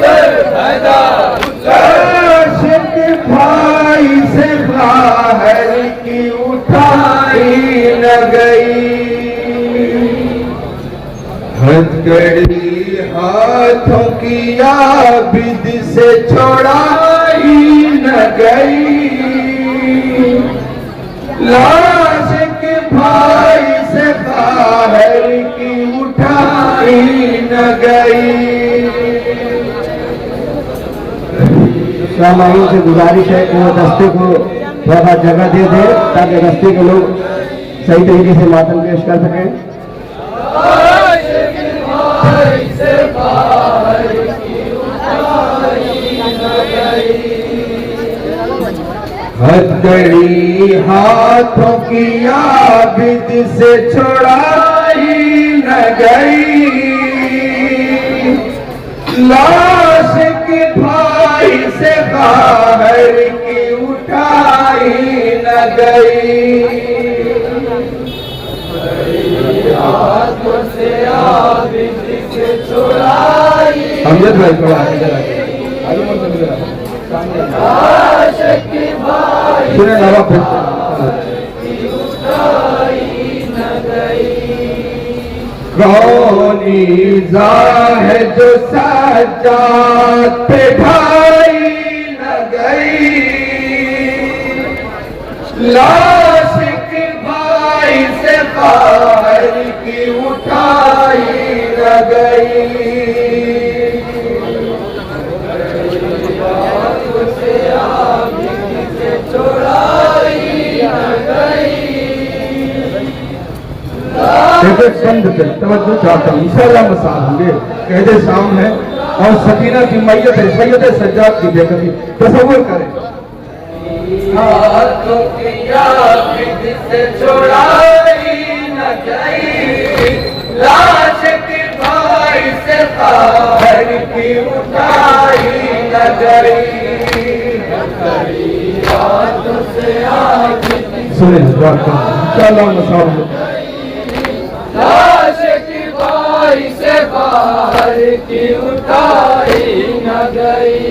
से पैदा आशिक भाई से बाहर की उठाई न गई, हथकड़ी हाथों की आबिद से छोड़ाई न गई, लाश के भाई से बाहर की उठाई न गई। शामाओं से गुजारिश है कि वो दस्ते को थोड़ा जगह दे दे ताकि दस्ते के लोग सही तरीके से मातम पेश कर सकें। हथकड़ी हाथों की आबिद से छोड़ाई न गई, लाश के भाई से बाहर की उठाई न गई, हाथों से आबिद से छोड़ाई। अमजद भाई थोड़ा इधर आइए, सुने नवा कौनी है जो सज्जाद पे ढाई न गई, लाश के भाई से बाहर की उठाई न गई, संद पे तवज्जो चाहता हूँ, इंशाअल्लाह मसाल होंगे। कहते शाम है और सकीना की मैयत है, सैयद सज्जाद की बेकती, तसव्वुर करें। हाथों की आबिद से छोड़ाई न गई, लाश के भाई से बाहर की उठाई न गई, हाथों से आबिद। सुने इंशाअल्लाह मसाल होंगे। लाश की भाई से बाहर की उठाई न गई,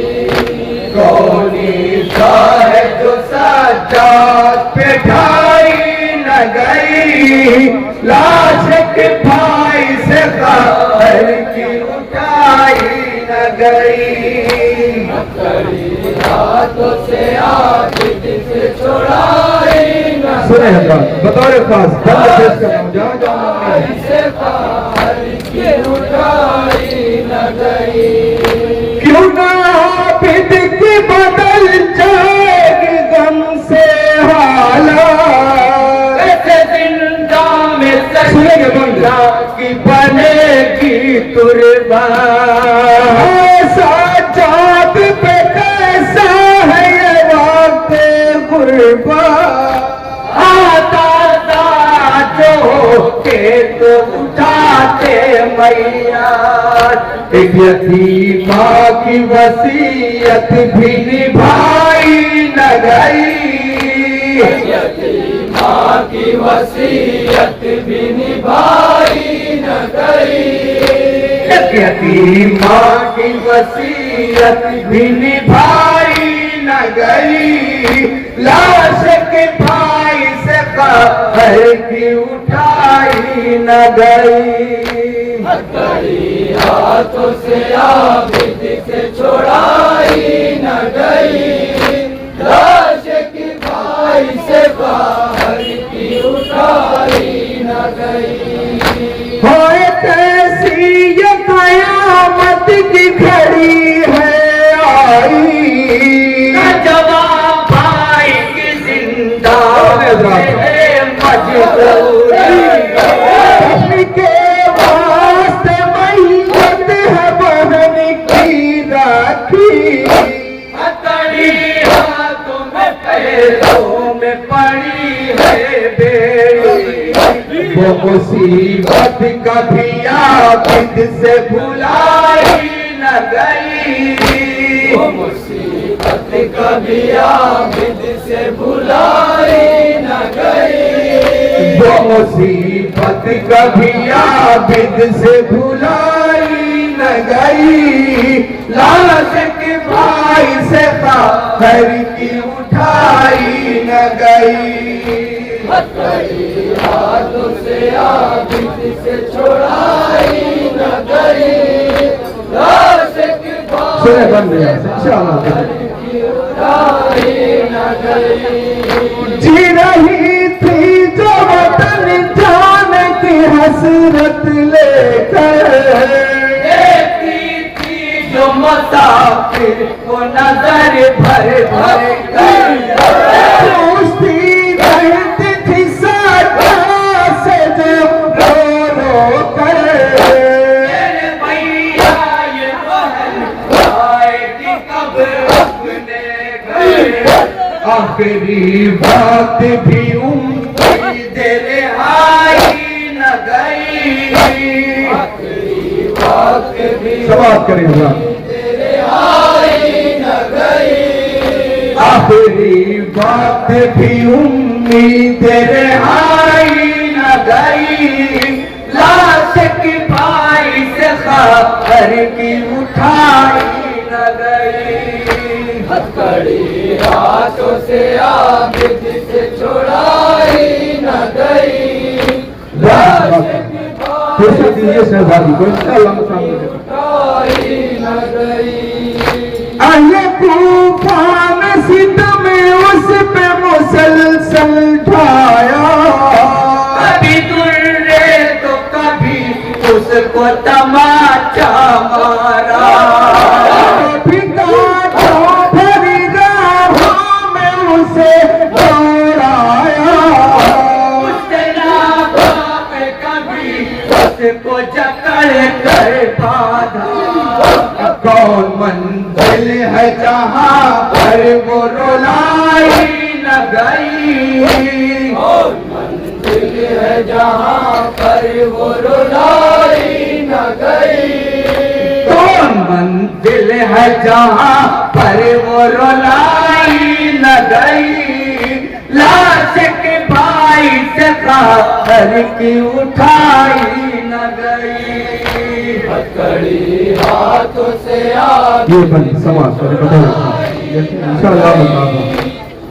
कौनी है जो सज्जाद पे ढाई न गई, लाश के भाई से बाहर की उठाई न गई, हाथों से आबिद से छोड़ाई न। सुने हजरात बतौर खास बंद पेश कर रहा हूँ, जहाँ जहाँ से बाहर की उठाई न गई, क्यों ना आबिद की बदल जाएगी गम से हालात, ऐसे जिंदा में सुनेंगे बंदा की बनेगी कुर्बान, सज्जाद पे कैसा है ये वक्त कुर्बान, के तो उठाते मैया, एक यतीमा की वसीयत भी निभाई न गई, यतीमा की वसीयत भी निभाई न गई, एक यतीमा की वसीयत भी निभाई न गई, लाश के भाई से बाहर की उठाई न गई, हथकड़ी हाथों से आबिद से छोड़ाई न गई, लाश के भाई से बाहर की उठाई न गई, होए कैसी ये कयामत की घड़ी है आई, न जवाब भाई की जिंदा मजबूरी के वास्ते मैयत है बहन की राखी, हथकड़ी हाथों में पैरों में पड़ी है बेड़ी, वो मुसीबत कभी आबिद से भुलाई न गई, वो मुसीबत कभी आबिद से भुलाई न गई, वो मुसीबत कभी आबिद से भुलाई न गई, हर की उठाई न गई। हाथों से आबिद से छोड़ाई न गई, लाश की सुने बन गया इंशाअल्लाह। उठाई न गई। जी रही थी जो वतन जान की हसरत लेकर, देखती थी जो मुसाफिर को नजर भर भर कर, पूछती रहती थी सादा से जो रो रो कर, मेरे भैया ये महल आएगी कब अपने घर। आखिरी बात भी उम्मीद रिहाई न गई। आखिरी बात भी समाप्त करें हुआ। रिहाई न गई। आखिरी बात भी उम्मीद रिहाई न गई। लाश की भाई से खबर की उठाई न गई। हथकड़ी हाथों से आबिद से छोड़ाई न गई, फिर से दीजिए शहजादी को इंशाअल्लाह सामने उठाई न गई। आये तूफान सितम उस पे मुसलसल ढाया, कभी दुर्रे तो कभी उसको तमाचा मारा। कभी कांटों भरी राहों में उसे दौड़ाया, उसके नाभा पे कभी उसको जकड़ कर बांधा। कौन मंजिल है जहां पर वो रुलाई न गई। और मंजिल है जहाँ पर वो रुलाई न गई। कौन मंजिल है जहां पर वो रुलाई न गई। लाश के भाई से खबर की उठाई न गई। हथकड़ी हाथों से आबिद ये बंद समाज इंशाअल्लाह बताऊंगा।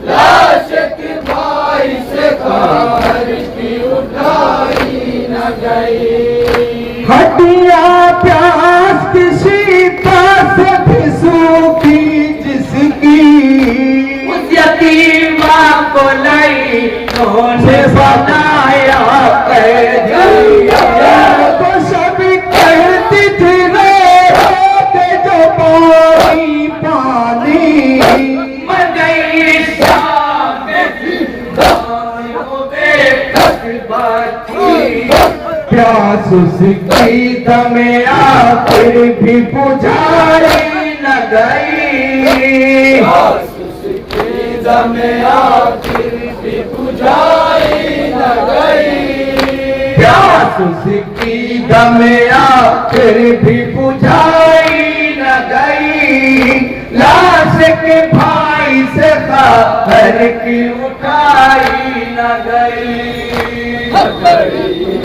लाश के भाई से खबर की उठाई न गई। हटिया प्यास किसी पास भी सूखी जिसकी, उस यतीमा को लाई उन्होंने बनाया कैदी। तो सब कहती थी रे जो पानी पानी। मर गई शाम प्यास उसकी दमे आखिर भी बुझाई न गई। में आखिर भी बुझाई न गई। प्यास उसकी दमे आखिर भी बुझाई न गई। लाश के भाई से खबर की उठाई न गई।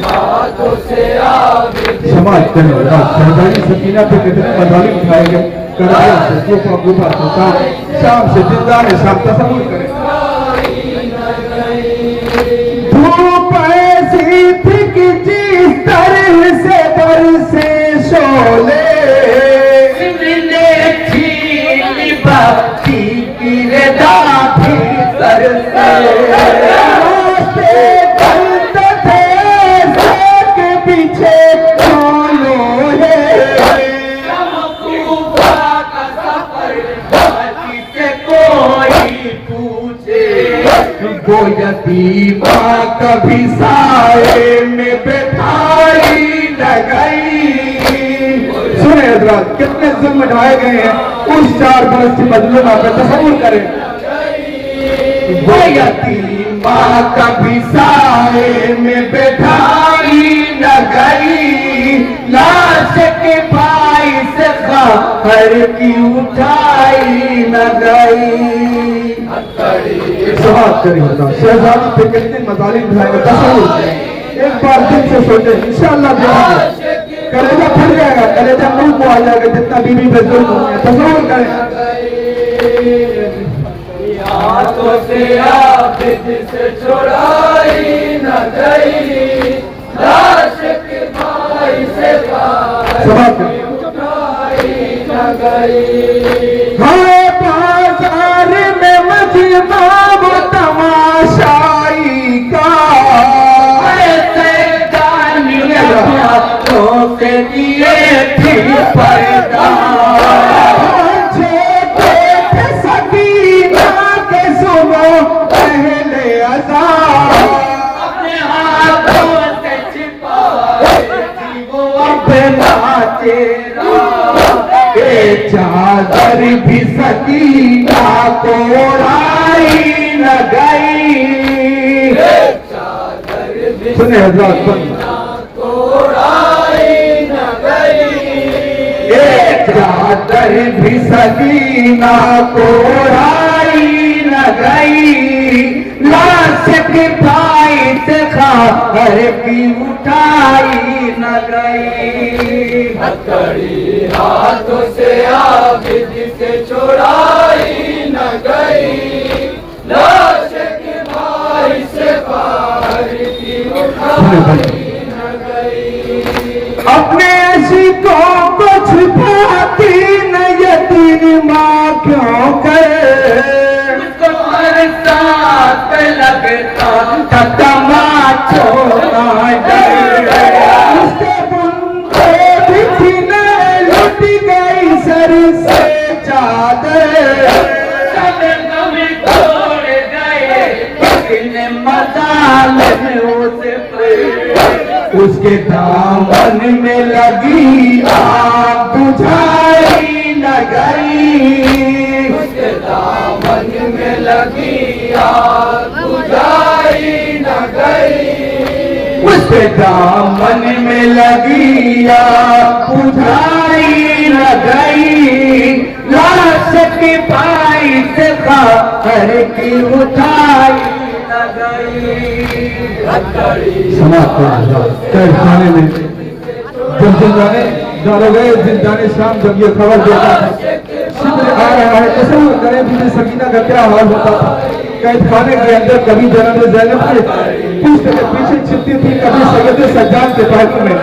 हाथों से आबिद समाज शहजादी सकीना पे कितने मदानी उठाए गए। कराया से गुफा गुफा से शाम से जिंदा है शाम तस्वीर करें। धूप ऐसी थी कि जिस तरह से बरसे शोले, छीनी बत्ती की रेदा भीतर रास्ते बंद थे के पीछे चलो है। का सफर से कोई पूछे, वो यतीमा कभी साए में बैठाई न गई। सुने हजरात कितने जुल्म ढाए गए हैं उस 4 बरस की मजलूमा पे तस्वीर करें। वो यतीमा कभी साए में बैठाई न गई। लाश के भाई से खबर की उठाई न गई। समाप्त करेंगे शहजादी पे कितने मजालिम ढाएंगे तस्वीर एक बार दिल से सोचे इंशाअल्लाह जाएंगे। कलेजा फट जाएगा, कलेजा मुंह को आ जाएगा जितना बीवी पे जुल्म हुए। तस्वीर करें। हाथों से आबिद से छुड़ाई न गई, लाश के भाई से उठाई न गई। हर बाजार में मजमा वो तमाशाई का, ऐसे दानियाँ के लिए थी पर्दा, सकीना के सुनो पहले अज़ान, अपने हाथों से छिपाए थी वो अपना चेहरा, ये चादर भी सकीना को ओढ़ाई न गई। चादर भी सुने हज़रात सुन, उड़ाई न गई, ये चादर भी सकीना को ओढ़ाई न गई, लाश के पाई से खबर की उठाई न गई। हथकड़ी हाथों से आबिद से छुड़ाई न गई, लाश के भाई से बाहर की उठाई न गई। अपने अशीकों को छुपाती न यतीमा क्यों करे, उसको हर सांस पे लगता था तमाचों का डर, उसके बुंदे भी छीने लुट गई सर से चादर, सब गम छोड़ गए लेकिन मजाल में उसे उसके दामन में लगी आग बुझाई न गई, उसके दामन में लगी आग बुझाई न गई, उसके दामन में लगी आग बुझाई न गई, लाश की पाई से खबर की उठाई न गई। खाने में जब जिंदाने दारोगाए जिंदाने शाम जब ये खबर देता था शिब्र आ रहा है, तस्वीर करें भी सकीना का क्या हाल होता था। कैद खाने के अंदर कभी जनाब ज़ैनब के पीछे के पीछे छिपती थी, कभी सैयद सज्जाद के पहलू में।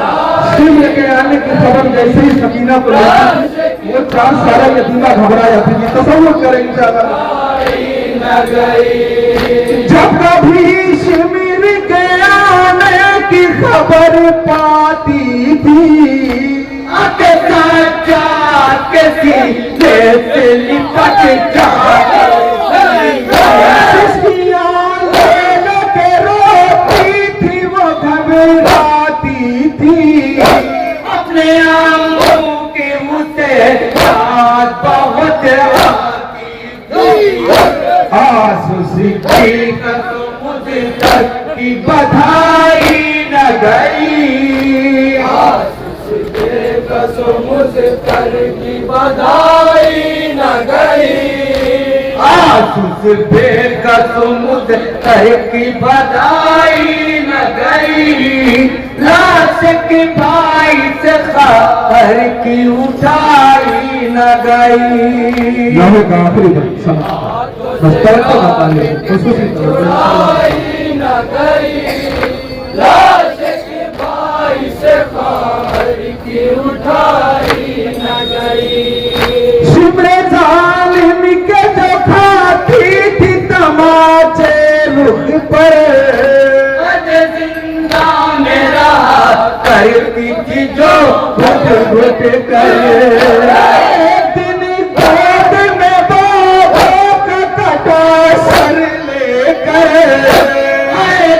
शिब्र के आने की खबर जैसे ही सकीना को मिलती वो 4 साल यतीमा घबरा जाती थी। तस्वीर करें इंशाअल्लाह। जब कभी शिमिर के आने की खबर पाती थी, आके साचा के सीने से लिपट जाती, के रोती थी वो घबराती थी, अपने आंखों के उसे याद बहुत आती थी, आंसू की कसम मुझे तक की बधाई न गई, कसम मुझे कर की बधाई न गई, आंसू से बेकसम मुझे कर की बधाई न गई, लाश के भाई से खबर की उठाई न गई। नामे का आखिरी उठाई न गई, लाश के भाई से खबर की उठाई न गई। शिमरे जालिम के जो खाती थी तमाचे रुख पर, जिंदा में रहा करती थी जो घुट घुट कर, दिन गोद में बाबों का कटा सर लेकर,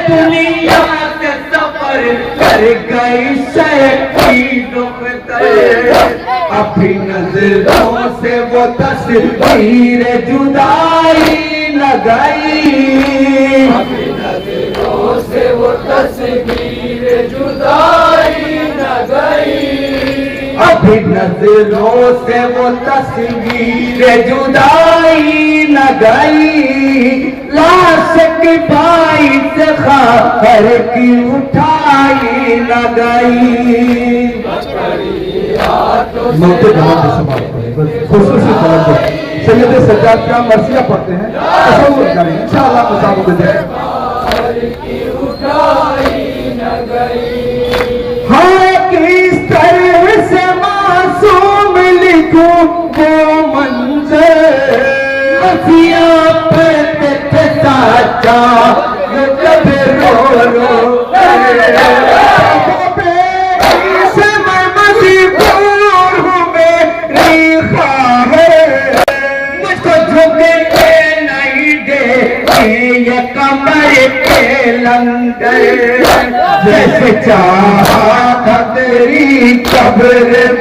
दुनिया से सफर कर गई शैकी दुख कर, अपनी नजरों से वो तस्वीर जुदाई न गई, नजरों से वो तस्वीर जुदाई न गई, अभी नजरों से वो तस्वीर जुदाई न गई, लाश की पाई से से खाकर की उठाई न गई। मौके कलम समाप्त करें खुसूसी कलम को सैयद सज्जाद क्या मर्सिया पढ़ते हैं तसव्वुर करें इंशाअल्लाह मुसाफिर दें। हाँ किस तरह से मासूम लिखूं वो मंजर अफिया पे साचा जब रो रो से मैं मजबूर हूँ मेरी ख्वाहिश मुझको झुकने नहीं दे ये कमर के लंगर जैसे चाहा तेरी कब्र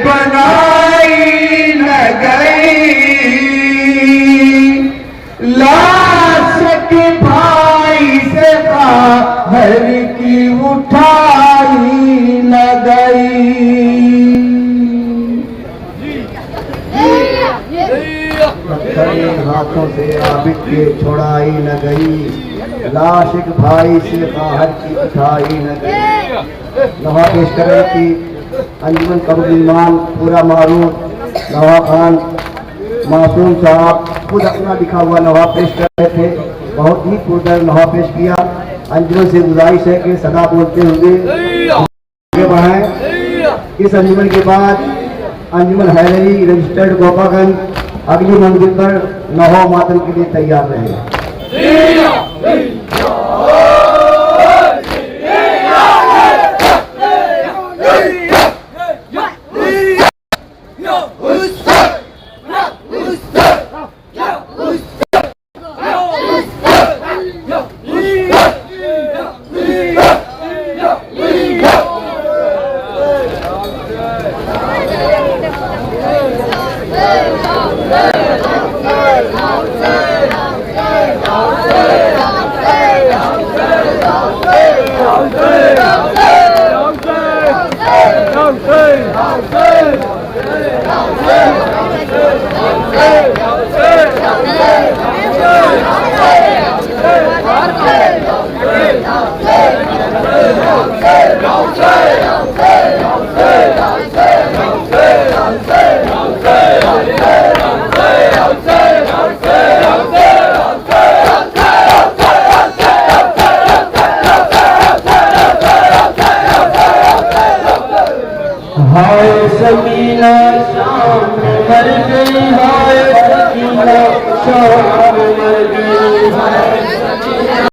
बनाई न गई लाश के भाई से बाहर की उठाई न गई। हाथों से आबिद के छोड़ाई न गई लाश एक भाई से बाहर की उठाई न गई। नवा पेश करें कि अंजुमन कबूल ईमान पूरा मारूफ नवा खान मासूम साहब खुद अपना लिखा हुआ नवा पेश कर रहे थे। बहुत ही पुरदर नवा पेश किया। अंजुमन से गुजारिश है कि सदा बोलते हुए आगे बढ़ाएं। इस अंजुमन के बाद अंजुमन हैदरी रजिस्टर्ड गोपागंज अगली मंजिल पर नहो मातम के लिए तैयार रहे।